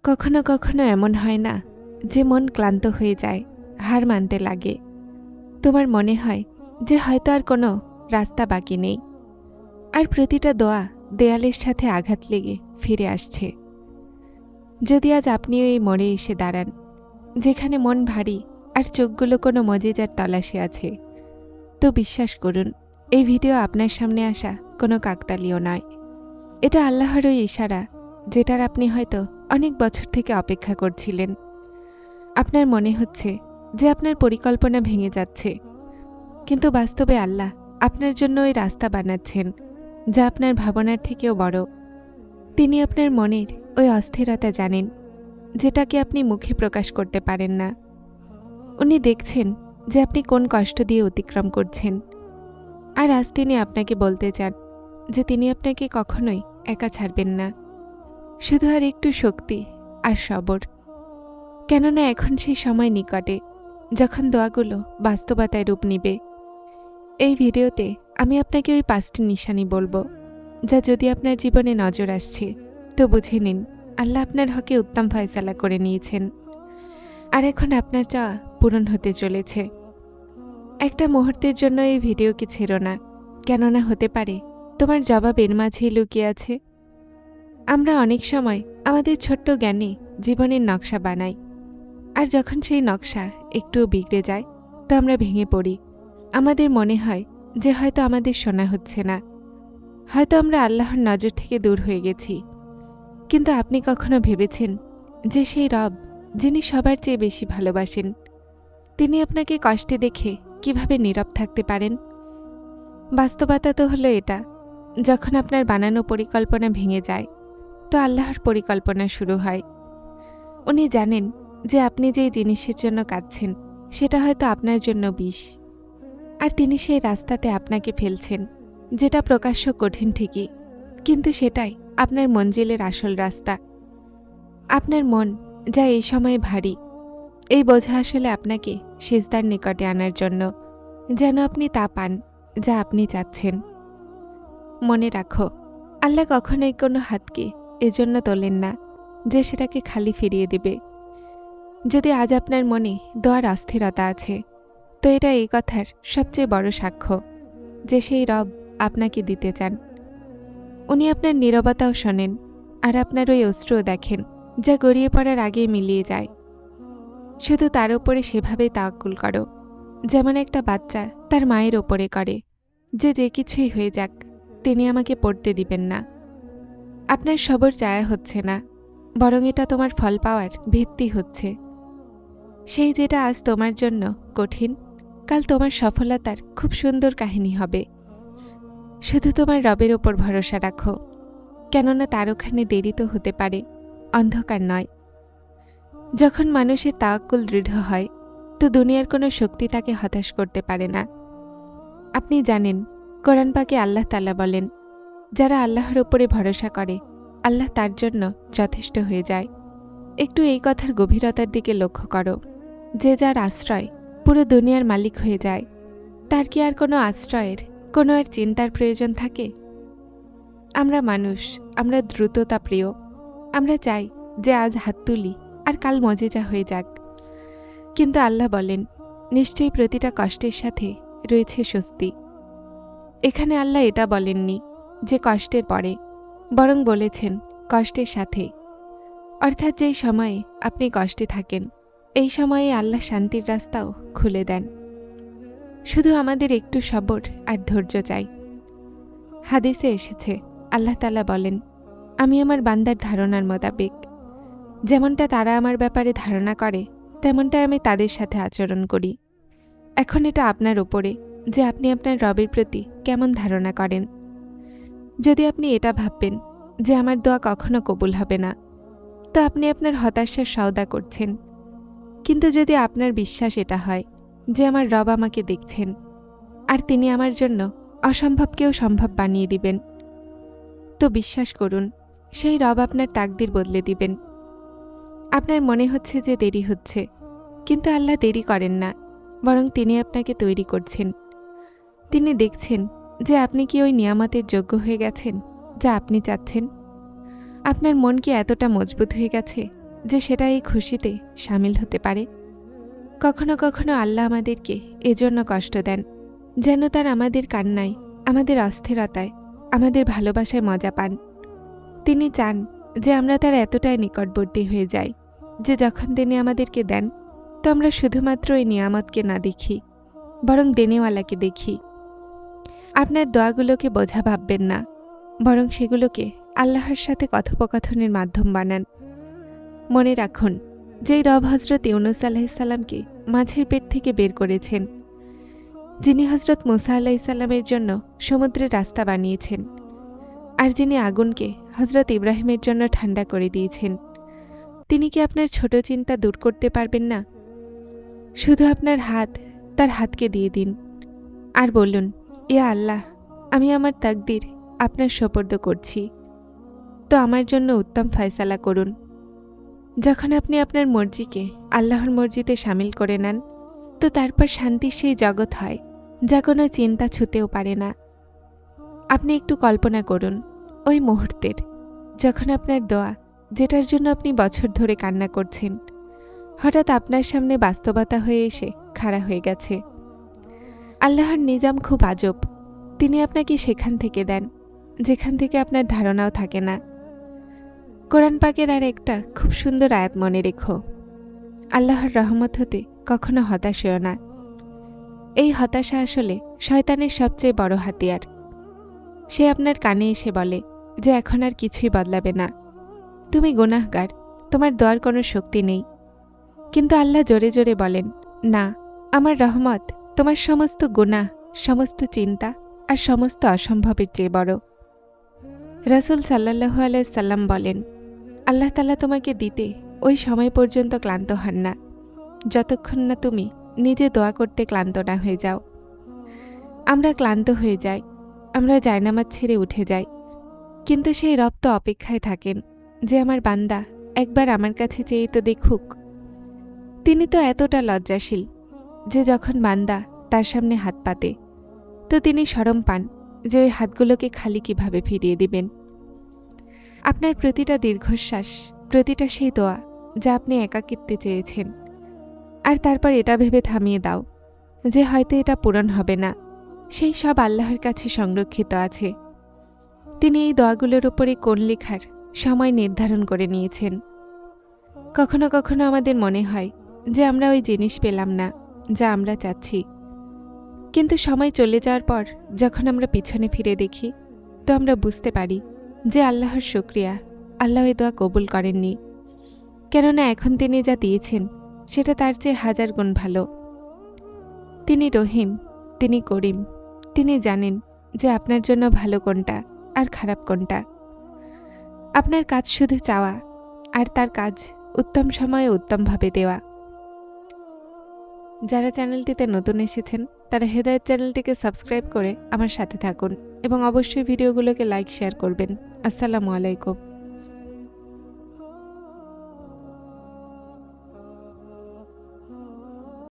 কখনো কখনো এমন হয় না যে মন ক্লান্ত হয়ে যায়, হার মানতে লাগে। তোমার মনে হয় যে হয়তো আর কোনো রাস্তা বাকি নেই, আর প্রতিটা দোয়া দেয়ালের সাথে আঘাত লেগে ফিরে আসছে। যদি আজ আপনিও এই মোড়ে এসে দাঁড়ান, যেখানে মন ভারী আর চোখগুলো কোনো মজিজার তলাশে আছে, তো বিশ্বাস করুন, এই ভিডিও আপনার সামনে আসা কোনো কাকতালীয় নয়। এটা আল্লাহরই ইশারা, যেটার আপনি হয়তো অনেক বছর থেকে অপেক্ষা করছিলেন। আপনার মনে হচ্ছে যে আপনার পরিকল্পনা ভেঙে যাচ্ছে, কিন্তু বাস্তবে আল্লাহ আপনার জন্য ওই রাস্তা বানাচ্ছেন যা আপনার ভাবনার থেকেও বড়। তিনি আপনার মনের ওই অস্থিরতা জানেন, যেটাকে আপনি মুখে প্রকাশ করতে পারেন না। উনি দেখছেন যে আপনি কোন কষ্ট দিয়ে অতিক্রম করছেন, আর আজ তিনি আপনাকে বলতে চান যে তিনি আপনাকে কখনোই একা ছাড়বেন না। শুধু আর একটু শক্তি আর সবর, কেননা এখন সেই সময় নিকটে যখন দোয়াগুলো বাস্তবতায় রূপ নিবে। এই ভিডিওতে আমি আপনাকে ওই 5টি নিশানি বলবো, যা যদি আপনার জীবনে নজর আসছে তো বুঝে নিন আল্লাহ আপনার হকে উত্তম ফয়সালা করে নিয়েছেন, আর এখন আপনার চাওয়া পূরণ হতে চলেছে। একটা মুহূর্তের জন্য এই ভিডিওকে ছেড়ো না, কেননা হতে পারে তোমার জবাব এর মাঝেই লুকিয়ে আছে। আমরা অনেক সময় আমাদের ছোট্ট জ্ঞানে জীবনের নকশা বানাই, আর যখন সেই নকশা একটুও বিগড়ে যায় তো আমরা ভেঙে পড়ি। আমাদের মনে হয় যে হয়তো আমাদের শোনা হচ্ছে না, হয়তো আমরা আল্লাহর নজর থেকে দূর হয়ে গেছি। কিন্তু আপনি কখনো ভেবেছেন যে সেই রব, যিনি সবার চেয়ে বেশি ভালোবাসেন, তিনি আপনাকে কষ্টে দেখে কিভাবে নীরব থাকতে পারেন? বাস্তবতা তো হলো এটা, যখন আপনার বানানো পরিকল্পনা ভেঙে যায় তো আল্লাহর পরিকল্পনা শুরু হয়। উনি জানেন যে আপনি যেই জিনিসের জন্য কাঁদছেন সেটা হয়তো আপনার জন্য বিষ, আর তিনি সেই রাস্তাতে আপনাকে ফেলছেন, যেটা প্রকাশ্য কঠিন ঠিকই, কিন্তু সেটাই আপনার মঞ্জিলের আসল রাস্তা। আপনার মন যা এই সময় ভারী, এই বোঝা আসলে আপনাকে সিজদার নিকটে আনার জন্য, যেন আপনি তা পান যা আপনি চাচ্ছেন। মনে রাখো, আল্লাহ কখনোই কোনো হাতকে এজন্য তোলেন না যে সেটাকে খালি ফিরিয়ে দিবে। যদি আজ আপনার মনে দোয়ার অস্থিরতা আছে, তো এটা এই কথার সবচেয়ে বড় সাক্ষ্য যে সেই রব আপনাকে দিতে চান। উনি আপনার নীরবতাও শোনেন, আর আপনার ওই অশ্রুও দেখেন যা গড়িয়ে পড়ার আগেই মিলিয়ে যায়। শুধু তার ওপরে সেভাবেই তাওয়াক্কুল করো, যেমন একটা বাচ্চা তার মায়ের ওপরে করে, যে যে কিছুই হয়ে যাক তিনি আমাকে পড়তে দিবেন না। আপনার সবর চায়া হচ্ছে না, বরং এটা তোমার ফল পাওয়ার ভিত্তি হচ্ছে। সেই যেটা আজ তোমার জন্য কঠিন, কাল তোমার সফলতার খুব সুন্দর কাহিনী হবে। শুধু তোমার রবের ওপর ভরসা রাখো, কেননা তার ওখানে দেরি তো হতে পারে, অন্ধকার নয়। যখন মানুষের তাওয়াক্কুল দৃঢ় হয় তো দুনিয়ার কোনো শক্তি তাকে হতাশ করতে পারে না। আপনি জানেন, কোরআন পাকে আল্লাহ তাআলা বলেন, যারা আল্লাহর ওপরে ভরসা করে আল্লাহ তার জন্য যথেষ্ট হয়ে যায়। একটু এই কথার গভীরতার দিকে লক্ষ্য করো, যে যার আশ্রয় পুরো দুনিয়ার মালিক হয়ে যায়, তার কি আর কোনো আশ্রয়ের, কোনো আর চিন্তার প্রয়োজন থাকে? আমরা মানুষ, আমরা দ্রুততা প্রিয়। আমরা চাই যে আজ হাত তুলি আর কাল মজেজা হয়ে যাক, কিন্তু আল্লাহ বলেন, নিশ্চয়ই প্রতিটা কষ্টের সাথে রয়েছে স্বস্তি। এখানে আল্লাহ এটা বলেননি যে কষ্টের পরে, বরং বলেছেন কষ্টের সাথে। অর্থাৎ যেই সময়ে আপনি কষ্টে থাকেন, এই সময়ে আল্লাহ শান্তির রাস্তাও খুলে দেন। শুধু আমাদের একটু সবর আর ধৈর্য চাই। হাদিসে এসেছে, আল্লাহ তাআলা বলেন, আমি আমার বান্দার ধারণার মোতাবেক, যেমনটা তারা আমার ব্যাপারে ধারণা করে তেমনটাই আমি তাদের সাথে আচরণ করি। এখন এটা আপনার ওপরে যে আপনি আপনার রবের প্রতি কেমন ধারণা করেন। যদি আপনি এটা ভাববেন যে আমার দোয়া কখনো কবুল হবে না, তো আপনি আপনার হতাশার সওদা করছেন। কিন্তু যদি আপনার বিশ্বাস এটা হয় যে আমার রব আমাকে দেখছেন, আর তিনি আমার জন্য অসম্ভবকেও সম্ভব বানিয়ে দিবেন, তো বিশ্বাস করুন, সেই রব আপনার তাকদির বদলে দিবেন। আপনার মনে হচ্ছে যে দেরি হচ্ছে, কিন্তু আল্লাহ দেরি করেন না, বরং তিনি আপনাকে তৈরি করছেন। তিনি দেখছেন যে আপনি কি ওই নিয়ামতের যোগ্য হয়ে গেছেন যা আপনি চাচ্ছেন। আপনার মন কি এতটা মজবুত হয়ে গেছে যে সেটা এই খুশিতে সামিল হতে পারে। কখনো কখনো আল্লাহ আমাদেরকে এজন্য কষ্ট দেন, যেন তার আমাদের কান্নায়, আমাদের অস্থিরতায়, আমাদের ভালোবাসায় মজা পান। তিনি চান যে আমরা তার এতটাই নিকটবর্তী হয়ে যাই যে যখন তিনি আমাদেরকে দেন, তো আমরা শুধুমাত্র এই নিয়ামতকে না দেখি, বরং দেনেওয়ালাকে দেখি। আপনার দোয়াগুলোকে বোঝা ভাববেন না, বরং সেগুলোকে আল্লাহর সাথে কথোপকথনের মাধ্যম বানান। মনে রাখুন, যেই রব হজরত ইউনুস আলাইসাল্লামকে মাছের পেট থেকে বের করেছেন, যিনি হজরত মুসা আলাইসাল্লামের জন্য সমুদ্রের রাস্তা বানিয়েছেন, আর যিনি আগুনকে হজরত ইব্রাহিমের জন্য ঠান্ডা করে দিয়েছেন, তিনি কি আপনার ছোট চিন্তা দূর করতে পারবেন না? শুধু আপনার হাত তার হাতকে দিয়ে দিন আর বলুন, ইয়া আল্লাহ, আমি আমার তাকদির আপনার সোপর্দ করছি, তো আমার জন্য উত্তম ফয়সালা করুন। যখন আপনি আপনার মর্জিকে আল্লাহর মর্জিতে সামিল করে নেন, তো তারপর শান্তির সেই জগৎ হয় যা কোনো চিন্তা ছুঁতেও পারে না। আপনি একটু কল্পনা করুন ওই মুহূর্তের, যখন আপনার দোয়া, যেটার জন্য আপনি বছর ধরে কান্না করছেন, হঠাৎ আপনার সামনে বাস্তবতা হয়ে এসে খাড়া হয়ে গেছে। আল্লাহর নিজাম খুব আজব। তিনি আপনাকে সেখান থেকে দেন যেখান থেকে আপনার ধারণাও থাকে না। কোরআন পাকের আর একটা খুব সুন্দর আয়াত মনে রেখো, আল্লাহর রহমত হতে কখনো হতাশ হও না। এই হতাশা আসলে শয়তানের সবচেয়ে বড় হাতিয়ার। সে আপনার কানে এসে বলে যে এখন আর কিছুই বদলাবে না, তুমি গুনাহগার, তোমার দোয়ার কোনো শক্তি নেই। কিন্তু আল্লাহ জোরে জোরে বলেন, না, আমার রহমত তোমার সমস্ত গুনাহ, সমস্ত চিন্তা আর সমস্ত অসম্ভবের চেয়ে বড়। রাসূল সাল্লাল্লাহু আলাইহি সাল্লাম বলেন, আল্লাহ তাআলা তোমাকে দিতে ওই সময় পর্যন্ত ক্লান্ত হন না যতক্ষণ না তুমি নিজে দোয়া করতে ক্লান্ত না হয়ে যাও। আমরা ক্লান্ত হয়ে যাই, আমরা জায়নামাজ ছেড়ে উঠে যাই, কিন্তু সেই রব তো অপেক্ষায় থাকেন যে আমার বান্দা একবার আমার কাছে চেয়ে তো দেখুক। তিনি তো এতটা লজ্জাশীল যে যখন বান্দা তার সামনে হাত পাতে, তো তিনি শরম পান যে ওই হাতগুলোকে খালি কিভাবে ফিরিয়ে দিবেন। আপনার প্রতিটা দীর্ঘশ্বাস, প্রতিটা সেই দোয়া যা আপনি একাকিত্বে চেয়েছেন, আর তারপর এটা ভেবে থামিয়ে দাও যে হয়তো এটা পূরণ হবে না, সেই সব আল্লাহর কাছে সংরক্ষিত আছে। তিনি এই দোয়াগুলোর উপরে কোন লেখার সময় নির্ধারণ করে নিয়েছেন। কখনো কখনো আমাদের মনে হয় যে আমরা ওই জিনিস পেলাম না যা আমরা চাচ্ছি, কিন্তু সময় চলে যাওয়ার পর যখন আমরা পিছনে ফিরে দেখি, তো আমরা বুঝতে পারি যে আল্লাহর শুকরিয়া, আল্লাহ এই দোয়া কবুল করেননি, কেননা এখন তিনি যা দিয়েছেন সেটা তার চেয়ে হাজার গুণ ভালো। তিনি রহিম, তিনি করিম, তিনি জানেন যে আপনার জন্য ভালো কোনটা আর খারাপ কোনটা। আপনার কাজ শুধু চাওয়া, আর তার কাজ উত্তম সময়ে উত্তমভাবে দেওয়া। যারা চ্যানেলটিতে নতুন এসেছেন তারা হেদায়েত চ্যানেলটিকে সাবস্ক্রাইব করে আমার সাথে থাকুন এবং অবশ্যই ভিডিওগুলোকে লাইক শেয়ার করবেন। আসসালামু আলাইকুম।